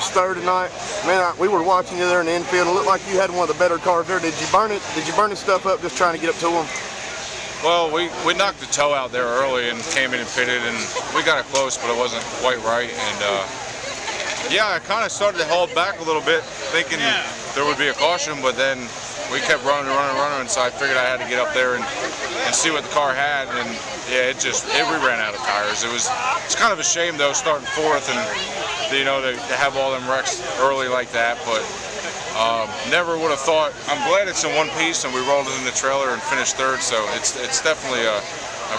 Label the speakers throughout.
Speaker 1: finished third tonight. Man, we were watching you there in the infield. It looked like you had one of the better cars there. Did you burn it? Did you burn the stuff up just trying to get up to them?
Speaker 2: Well, we knocked the toe out there early and came in and pitted, and we got it close, but it wasn't quite right. And yeah, I kind of started to hold back a little bit, thinking there would be a caution, but then we kept running, and so I figured I had to get up there and see what the car had, and yeah, we ran out of tires. It's kind of a shame though, starting fourth, and you know, to have all them wrecks early like that, but never would have thought. I'm glad it's in one piece, and we rolled it in the trailer and finished third, so it's definitely a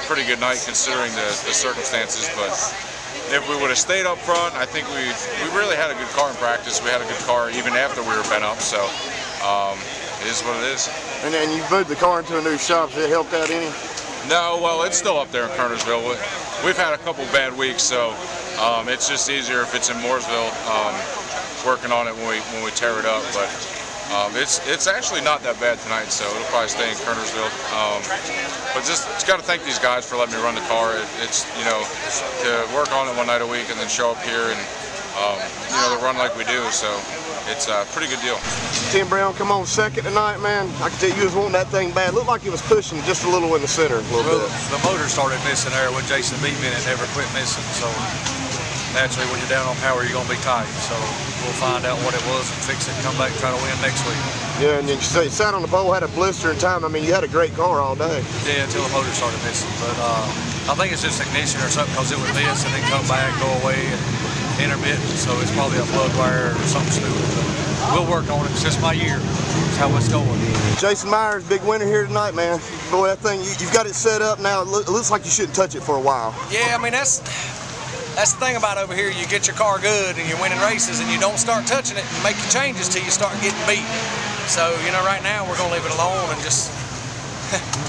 Speaker 2: pretty good night considering the circumstances. But if we would have stayed up front, I think we really had a good car in practice. We had a good car even after we were bent up, so it is what it is.
Speaker 1: And then you moved the car into a new shop. Has it helped out any?
Speaker 2: No, well, it's still up there in Kernersville. We've had a couple bad weeks, so it's just easier if it's in Mooresville, working on it when we tear it up. But it's actually not that bad tonight, so it'll probably stay in Kernersville. But just got to thank these guys for letting me run the car. It's you know, to work on it one night a week and then show up here and you know, to run like we do. So it's a pretty good deal.
Speaker 1: Tim Brown come on second tonight, man. I can tell you was wanting that thing bad. Looked like it was pushing just a little in the center, a little bit.
Speaker 3: The motor started missing there when Jason beat me, and it never quit missing. So naturally, when you're down on power, you're gonna be tight. So we'll find out what it was and fix it and come back and try to win next week.
Speaker 1: Yeah, and then you sat on the pole, had a blister in time. I mean, you had a great car all day.
Speaker 3: Yeah, until the motor started missing. But I think it's just ignition or something, because it would miss and then come back, go away, and intermittent. So it's probably a plug wire or something stupid. But we'll work on it. It's just my year. It's how it's going.
Speaker 1: Jason Myers, big winner here tonight, man. Boy, that thing, you've got it set up now. It looks like you shouldn't touch it for a while.
Speaker 4: Yeah, I mean, that's the thing about over here. You get your car good and you're winning races, and you don't start touching it and making changes till you start getting beat. So, you know, right now we're going to leave it alone and just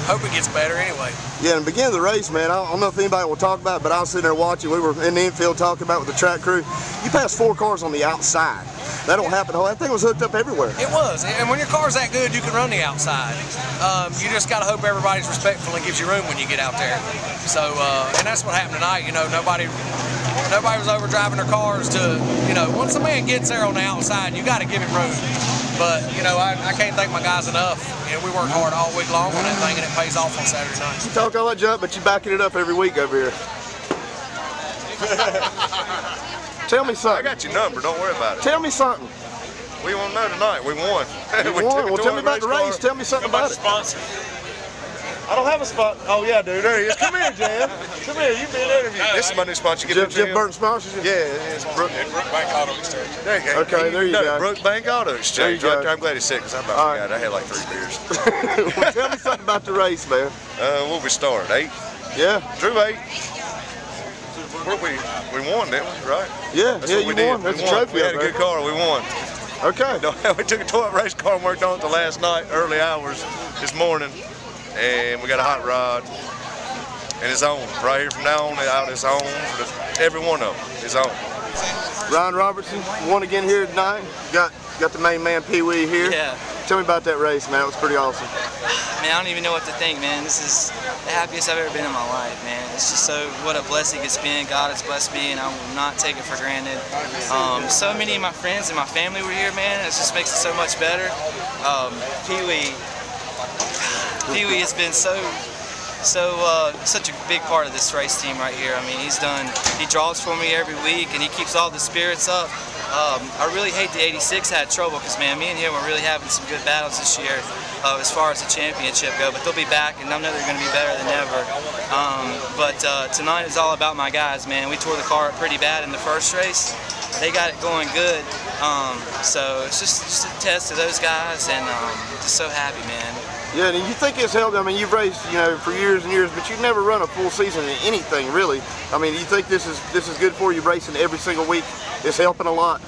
Speaker 4: hope it gets better anyway.
Speaker 1: Yeah, and beginning of the race, man, I don't know if anybody will talk about it, but I was sitting there watching. We were in the infield talking about it with the track crew. You passed 4 cars on the outside. That don't happen. That thing was hooked up everywhere.
Speaker 4: It was, and when your car's that good, you can run the outside. You just got to hope everybody's respectful and gives you room when you get out there. So, and that's what happened tonight. You know, nobody was over driving their cars to, you know, once a man gets there on the outside, you got to give him room. But, you know, I can't thank my guys enough. You know, we work hard all week long on that thing, and it pays off on Saturday night.
Speaker 1: You talk all that junk, but you're backing it up every week over here. Tell me something.
Speaker 5: I got your number, don't worry about it.
Speaker 1: Tell me something.
Speaker 5: We won know tonight. We won.
Speaker 1: You won? Well, tell me about the race. Tell me something about it.
Speaker 5: Sponsor. I don't have a spot. Oh yeah, dude. There he is. Come here, Jeff. Come here. You've been interviewed. This is my new sponsor.
Speaker 1: Jeff Burton sponsors you?
Speaker 5: Yeah, it's Brookbank Auto Exchange. There you go.
Speaker 1: Okay, there you go.
Speaker 5: Brookbank Auto Exchange. Right there. I'm glad he's sick because I'm about to get. I had like 3 beers.
Speaker 1: Well, tell me something about the race, man.
Speaker 5: What we start? 8.
Speaker 1: Yeah.
Speaker 5: Drew 8. We won, didn't we? Right?
Speaker 1: Yeah.
Speaker 5: That's
Speaker 1: yeah,
Speaker 5: what
Speaker 1: you won. That's a trophy.
Speaker 5: We had a good car. We won.
Speaker 1: Okay.
Speaker 5: We took a toy race car and worked on it the last night, early hours this morning. And we got a hot rod, and it's on. Right here from now on out, it's on. Every one of them is on.
Speaker 1: Ryan Robertson won again here tonight. Got the main man, Pee Wee, here.
Speaker 6: Yeah.
Speaker 1: Tell me about that race, man. It was pretty awesome.
Speaker 6: Man, I don't even know what to think, man. This is the happiest I've ever been in my life, man. It's just what a blessing it's been. God has blessed me, and I will not take it for granted. So many of my friends and my family were here, man. It just makes it so much better. Pee Wee has been such a big part of this race team right here. I mean, he draws for me every week, and he keeps all the spirits up. I really hate the 86 had trouble, because, man, me and him were really having some good battles this year as far as the championship go, but they'll be back, and I know they're going to be better than ever. But tonight is all about my guys, man. We tore the car up pretty bad in the first race. They got it going good, so it's just a test to those guys, and just so happy, man.
Speaker 1: Yeah, and you think it's helped? I mean, you've raced, you know, for years and years, but you've never run a full season in anything, really. I mean, do you think this is good for you, racing every single week? It's helping a lot.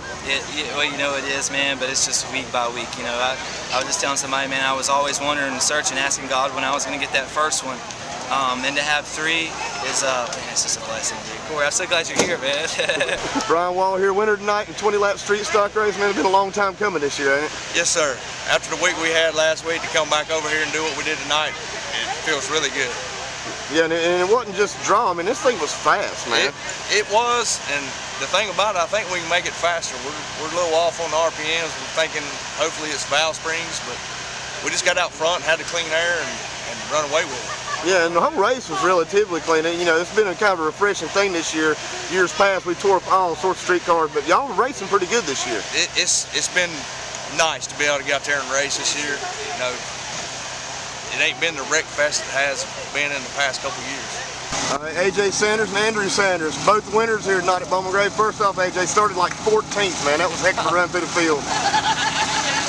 Speaker 6: Well, you know it is, man, but it's just week by week. You know, I was just telling somebody, man, I was always wondering and searching, asking God when I was going to get that first one. And to have 3 is, man, it's just a blessing, dude. Corey, I'm so glad you're here, man.
Speaker 1: Brian Wall here, winner tonight in 20-lap street stock race. Man, it's been a long time coming this year, ain't it?
Speaker 4: Yes, sir. After the week we had last week, to come back over here and do what we did tonight, it feels really good.
Speaker 1: Yeah, and it wasn't just draw. I mean, this thing was fast, man.
Speaker 4: It was, and the thing about it, I think we can make it faster. We're a little off on the RPMs. We're thinking hopefully it's valve springs, but we just got out front, had to clean air, and run away with it.
Speaker 1: Yeah, and the whole race was relatively clean. You know, it's been a kind of a refreshing thing this year. Years past, we tore up all sorts of street cars, but y'all were racing pretty good this year.
Speaker 4: It's been nice to be able to get out there and race this year. You know, it ain't been the wreck fest it has been in the past couple years.
Speaker 1: AJ Sanders and Andrew Sanders, both winners here tonight at Bowman Grove. First off, AJ started like 14th, man. That was a heck of a run through the field.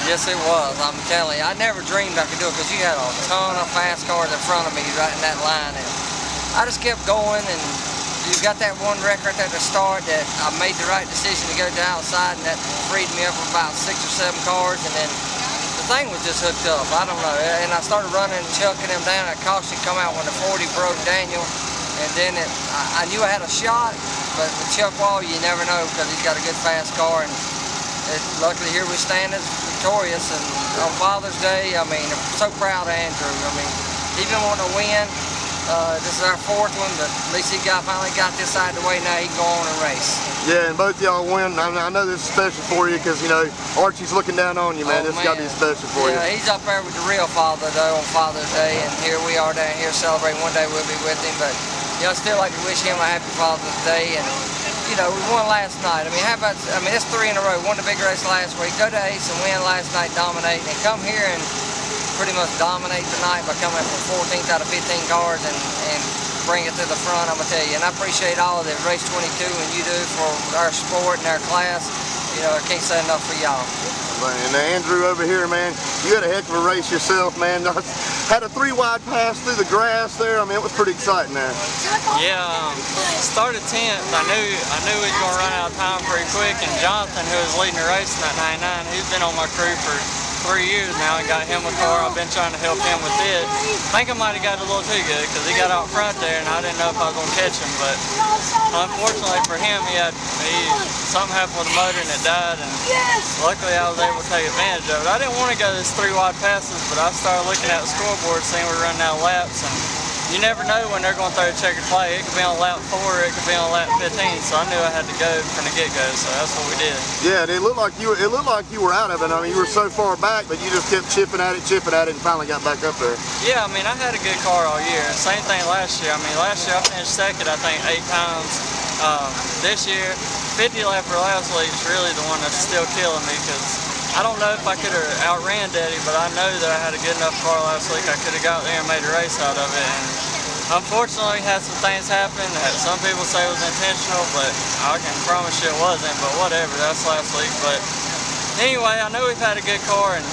Speaker 7: Yes, it was. I'm telling you, I never dreamed I could do it because you had a ton of fast cars in front of me right in that line, and I just kept going. And you got that one wreck right there at the start that I made the right decision to go to the outside, and that freed me up for about 6 or 7 cars, and then the thing was just hooked up. I don't know, and I started running and chucking them down. That caution come out when the 40 broke Daniel, and then I knew I had a shot, but with Chuck Wall, you never know because he's got a good fast car, and luckily here we stand as victorious. And on Father's Day, I mean, I'm so proud of Andrew. I mean, he's been wanting to win. This is our 4th one, but at least he finally got this side of the way. Now he can go on and race.
Speaker 1: Yeah, and both y'all win. I know this is special for you because, you know, Archie's looking down on you, man. This got to be special for you.
Speaker 7: Yeah, he's up there with the real father, though, on Father's Day, and here we are down here celebrating. One day we'll be with him, but, you know, I still like to wish him a happy Father's Day. And, you know, we won last night. I mean, how about, it's 3 in a row. Won the big race last week, go to Ace and win last night, dominate, and come here and pretty much dominate tonight by coming from 14th out of 15 cars and bring it to the front, I'm going to tell you. And I appreciate all of it, Race 22, and you do for our sport and our class. You know, I can't say enough for y'all.
Speaker 1: And Andrew over here, man, you had a heck of a race yourself, man. Had a 3-wide pass through the grass there. I mean, it was pretty exciting there.
Speaker 8: Yeah, started 10th. I knew he was going to run out of time pretty quick. And Jonathan, who was leading the race in that 99, he's been on my crew for 3 years now and got him a car. I've been trying to help him with it. I think I might have got a little too good because he got out front there and I didn't know if I was going to catch him. But unfortunately for him, something happened with the motor and it died. And luckily I was able to take advantage of it. I didn't want to go this 3-wide passes, but I started looking at the scoreboard, seeing we're running out of laps. And you never know when they're going to throw a checkered flag. It could be on lap 4, it could be on lap 15. So I knew I had to go from the get-go. So that's what we did.
Speaker 1: Yeah, it looked like you were out of it. I mean, you were so far back, but you just kept chipping at it, and finally got back up there.
Speaker 8: Yeah, I mean, I had a good car all year. Same thing last year. I mean, last year I finished 2nd, I think, 8 times. This year, 50 lapper last week is really the one that's still killing me because I don't know if I could have outran Daddy, but I know that I had a good enough car last week. I could have got there and made a race out of it. And unfortunately, had some things happen that some people say was intentional, but I can promise you it wasn't. But whatever, that's last week. But anyway, I know we've had a good car, and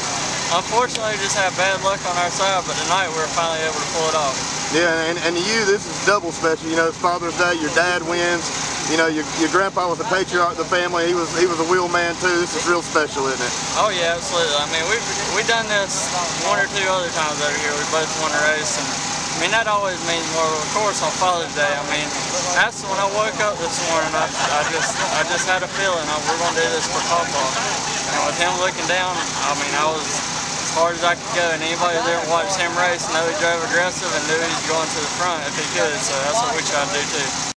Speaker 8: unfortunately, we just had bad luck on our side. But tonight, we were finally able to pull it off.
Speaker 1: Yeah, and to you, this is double special. You know, it's Father's Day. Your dad wins. You know, your grandpa was the patriarch of the family. He was a wheel man too. This is real special, isn't it?
Speaker 8: Oh yeah, absolutely. I mean, we've done this 1 or 2 other times over here. We both won a race, and I mean that always means more. Of course, on Father's Day. I mean, that's when I woke up this morning. I just had a feeling we're gonna do this for Papa. And with him looking down, I mean, I was as hard as I could go. And anybody that ever watched him race know he drove aggressive and knew he was going to the front if he could. So that's what we try to do too.